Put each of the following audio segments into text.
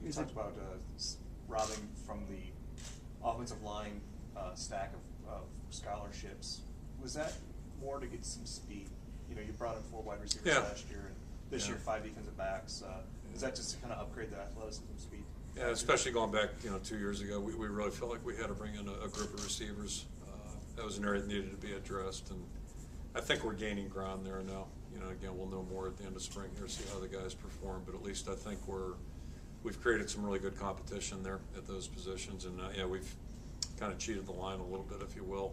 You talked about robbing from the offensive line stack of scholarships. Was that more to get some speed? You know, you brought in 4 wide receivers last year, and this year 5 defensive backs. Is that just to kind of upgrade the athleticism speed? Yeah, especially going back, 2 years ago, we really felt like we had to bring in a group of receivers. That was an area that needed to be addressed, and I think we're gaining ground there now. Again, we'll know more at the end of spring here, see how the guys perform, but at least I think we've created some really good competition there at those positions, and we've kind of cheated the line a little bit, if you will.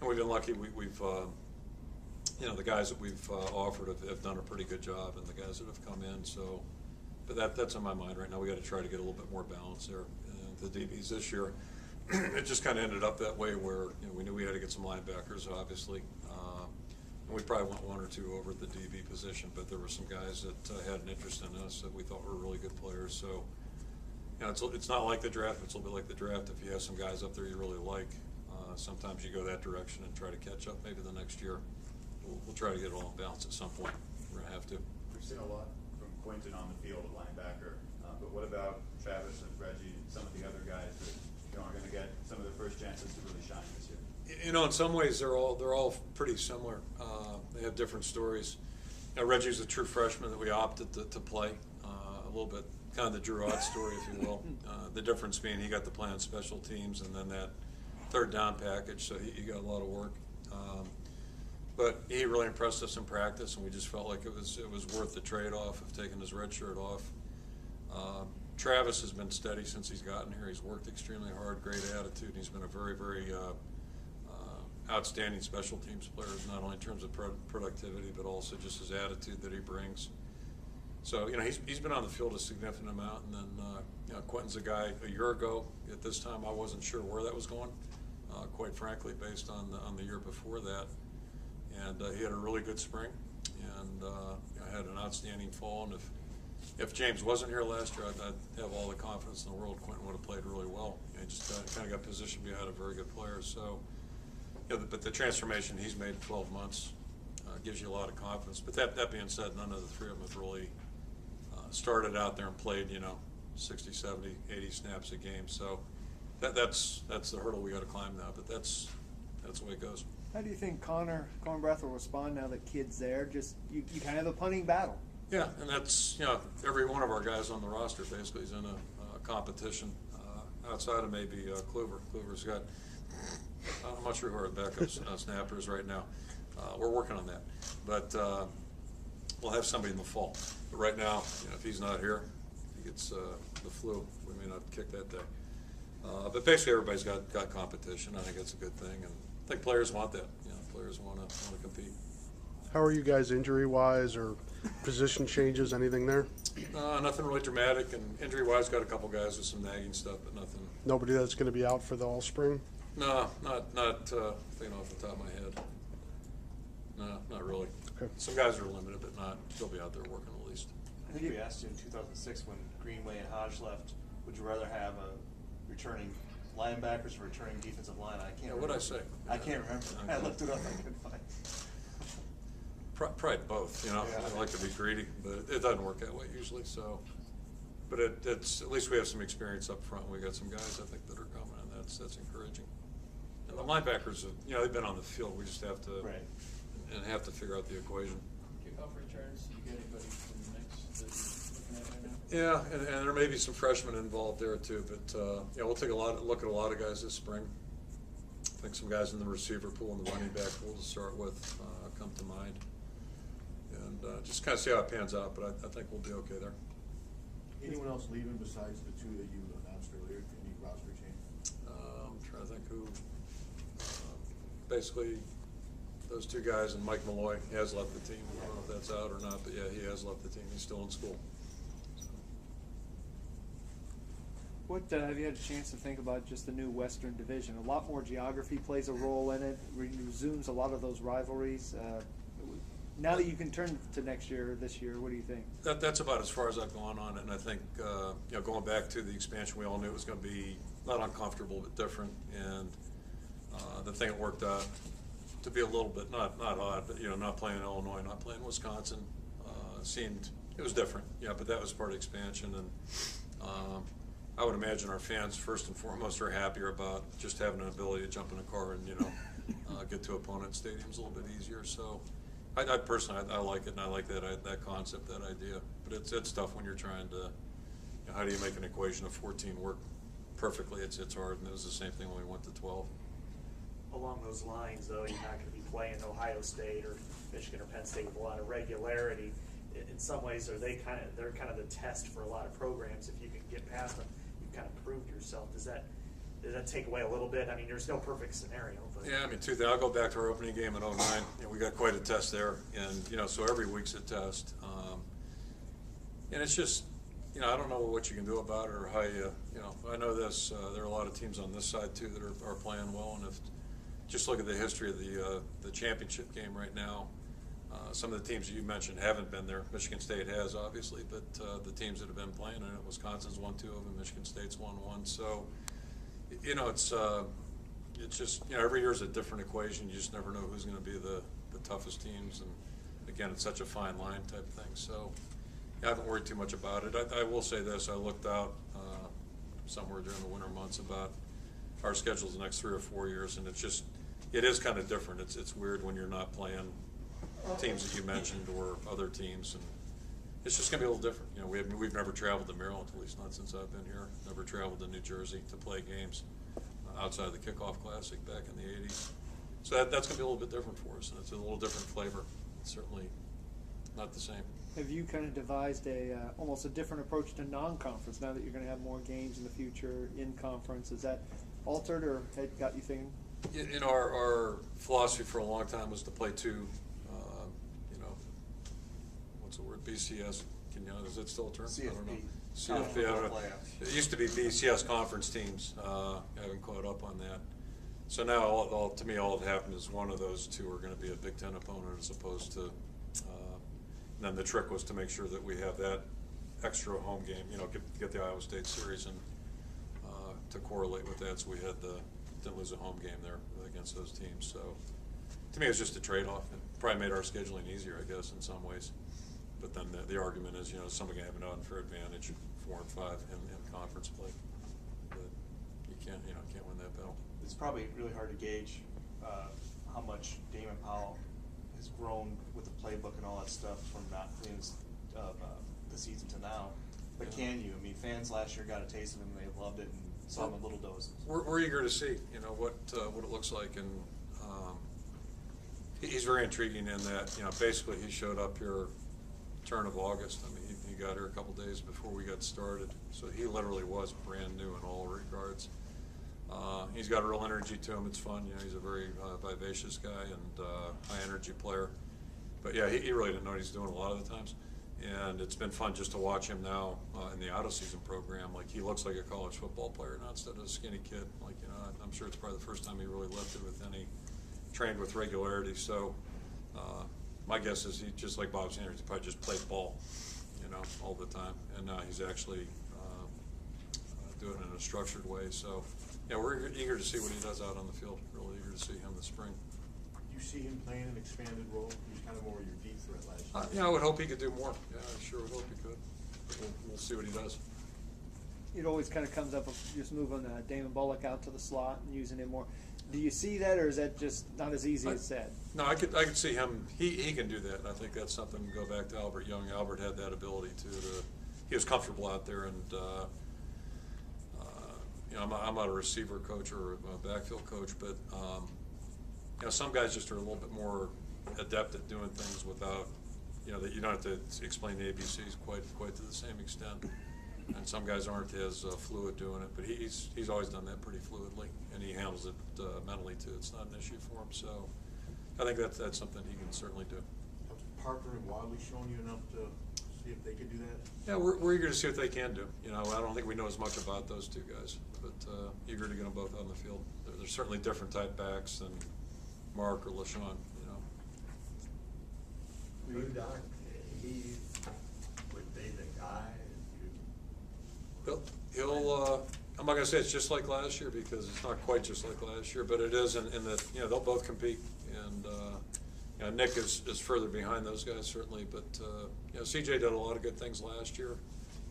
And we've been lucky. We've the guys that we've offered have done a pretty good job, and the guys that have come in. So, but that's on my mind right now. We got to try to get a little bit more balance there. The DBs this year, it just kind of ended up that way where we knew we had to get some linebackers, obviously, and we probably went 1 or 2 over at the DB position. But there were some guys that had an interest in us that we thought were really good players. So, it's not like the draft. It's a little bit like the draft. If you have some guys up there you really like, sometimes you go that direction and try to catch up. Maybe the next year, we'll try to get it all in balance at some point. We're gonna have to. We've seen a lot from Quinton on the field at linebacker, but what about Travis and Reggie and some of the other guys that are going to get some of their first chances to really shine this year? In some ways, they're all pretty similar. They have different stories. Reggie's a true freshman that we opted to play a little bit, kind of the Drew Ott story, if you will. The difference being he got to play on special teams and then that third down package, so he got a lot of work. But he really impressed us in practice, and we just felt like it was worth the trade-off of taking his red shirt off. Travis has been steady since he's gotten here. He's worked extremely hard, great attitude, and he's been a very, very outstanding special teams player, not only in terms of productivity, but also just his attitude that he brings. So, he's been on the field a significant amount, and then, Quentin's a guy a year ago. At this time, I wasn't sure where that was going, quite frankly, based on the year before that. And he had a really good spring, and had an outstanding fall. And if James wasn't here last year, I'd have all the confidence in the world. Quentin would have played really well. He just kind of got positioned behind a very good player. So, but the transformation he's made in 12 months gives you a lot of confidence. But that being said, none of the three of them have really started out there and played 60, 70, 80 snaps a game. So that's the hurdle we got to climb now. But that's the way it goes. How do you think Cornbreath will respond now that Kid's there? Just you kind of have a punting battle. Yeah, and that's every one of our guys on the roster basically is in a competition outside of maybe Kluver. Kluver's got I'm not sure who our backup snapper is right now. We're working on that, but we'll have somebody in the fall. But right now, if he's not here, he gets the flu. We may not kick that day. But basically, everybody's got competition. I think that's a good thing, and I think players want that. Players want to compete. How are you guys injury-wise or position changes? Anything there? Nothing really dramatic, and injury-wise, got a couple guys with some nagging stuff, but nothing. Nobody that's going to be out for the all spring? No, not thinking off the top of my head. No, not really. Okay. Some guys are limited, but they'll be out there working at least. I think we asked you in 2006 when Greenway and Hodge left, would you rather have a returning linebackers or returning defensive line? I can't remember. What'd I say? I can't remember. I looked it up, I couldn't find it. Probably both, Yeah. I like to be greedy, but it doesn't work that way usually. So, but it's at least we have some experience up front. We got some guys I think that are coming, and that's encouraging. And the linebackers, they've been on the field. We just have to have to figure out the equation. Kickoff returns. Do you get anybody from the mix that you're looking at right now? Yeah, and there may be some freshmen involved there too. But we'll take a look at a lot of guys this spring. I think some guys in the receiver pool and the running back pool to start with come to mind. And just kind of see how it pans out, but I think we'll be okay there. Anyone else leaving besides the two that you announced earlier? Any roster change? I'm trying to think who. Basically, those two guys and Mike Malloy has left the team. I don't know if that's out or not, but yeah, he has left the team. He's still in school. So. What have you had a chance to think about just the new Western Division? A lot more geography plays a role in it. Resumes a lot of those rivalries. Now that you can turn to this year, what do you think? That's about as far as I've gone on it, and I think going back to the expansion, we all knew it was going to be not uncomfortable but different, and the thing that worked out to be a little bit not odd, but not playing Illinois, not playing Wisconsin, seemed it was different, but that was part of expansion, and I would imagine our fans, first and foremost, are happier about just having an ability to jump in a car and, get to opponent stadiums a little bit easier. So I personally, I like it, and I like that concept, that idea. But it's tough when you're trying to, how do you make an equation of 14 work perfectly? It's hard, and it was the same thing when we went to 12. Along those lines, though, you're not going to be playing Ohio State or Michigan or Penn State with a lot of regularity. In some ways, they're kind of the test for a lot of programs. If you can get past them, you've kind of proved yourself. Does that take away a little bit? I mean, there's no perfect scenario. But. Yeah, I mean, I'll go back to our opening game in 09. We got quite a test there, and so every week's a test. And it's just, I don't know what you can do about it or how I know this. There are a lot of teams on this side too that are playing well, and if just look at the history of the championship game right now. Some of the teams that you mentioned haven't been there. Michigan State has, obviously, but the teams that have been playing in it, Wisconsin's won 2 of them, Michigan State's won 1. So, it's just, every year is a different equation. You just never know who's going to be the toughest teams. And, again, it's such a fine line type thing. So, I haven't worried too much about it. I will say this. I looked out somewhere during the winter months about our schedules the next 3 or 4 years, and it is kind of different. It's weird when you're not playing teams that you mentioned or other teams, and it's just going to be a little different. We've never traveled to Maryland, at least not since I've been here. Never traveled to New Jersey to play games outside of the Kickoff Classic back in the 80s. So that's going to be a little bit different for us, and it's a little different flavor. It's certainly not the same. Have you kind of devised almost a different approach to non-conference now that you're going to have more games in the future in conference? Is that altered or had got you thinking? Our philosophy for a long time was to play 2, what's the word, BCS, is that still a term? CFP. I don't know. CFP, I don't know. It used to be BCS conference teams. I haven't caught up on that. So now, to me, all that happened is one of those 2 are going to be a Big Ten opponent as opposed to, and then the trick was to make sure that we have that extra home game, get the Iowa State series and to correlate with that, so we didn't lose a home game there against those teams. So to me, it was just a trade-off. It probably made our scheduling easier, I guess, in some ways. But then the argument is, somebody can have an unfair advantage 4 and 5 in conference play. But you can't win that battle. It's probably really hard to gauge how much Damon Powell has grown with the playbook and all that stuff from not playing the season to now. But Yeah. can you? I mean, fans last year got a taste of him, and they loved it, and saw him in little doses. We're eager to see, what it looks like, and he's very intriguing in that, basically he showed up here turn of August. I mean, he got here a couple days before we got started, so he literally was brand new in all regards. He's got a real energy to him. It's fun. He's a very vivacious guy and high energy player. But yeah, he really didn't know what he's doing a lot of the times. And it's been fun just to watch him now in the out-of-season program. Like, he looks like a college football player now instead of a skinny kid. Like, I'm sure it's probably the first time he really lifted with trained with regularity. So my guess is he, just like Bob Sanders, he probably just played ball, all the time. And now he's actually doing it in a structured way. So yeah, we're eager to see what he does out on the field. Really eager to see him this spring. You see him playing an expanded role? He's kind of more your deep threat last year. I would hope he could do more. Yeah, I sure would hope he could. We'll see what he does. It always kind of comes up with just moving Damon Bullock out to the slot and using him more. Do you see that, or is that just not as easy as said? No, I could see him. He can do that. And I think that's something to go back to Albert Young. Albert had that ability to he was comfortable out there, and I'm not a receiver coach or a backfield coach, but some guys just are a little bit more adept at doing things without, that you don't have to explain the ABCs quite to the same extent. And some guys aren't as fluid doing it, but he's always done that pretty fluidly, and he handles it mentally too. It's not an issue for him. So I think that's something he can certainly do. Have Parker and Wadley shown you enough to see if they could do that? Yeah, we're eager to see what they can do. I don't think we know as much about those 2 guys, but eager to get them both on the field. They're certainly different type backs than Mark or LaShawn. Doc, he would be the guy. He'll I'm not going to say it's just like last year, because it's not quite just like last year, but it is in that they'll both compete, and Nick is further behind those guys certainly, but CJ did a lot of good things last year.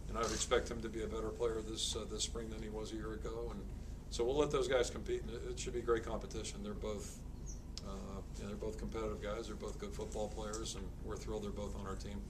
and I would expect him to be a better player this spring than he was a year ago. And so we'll let those guys compete, and it should be great competition. They're both competitive guys. They're both good football players, and we're thrilled they're both on our team.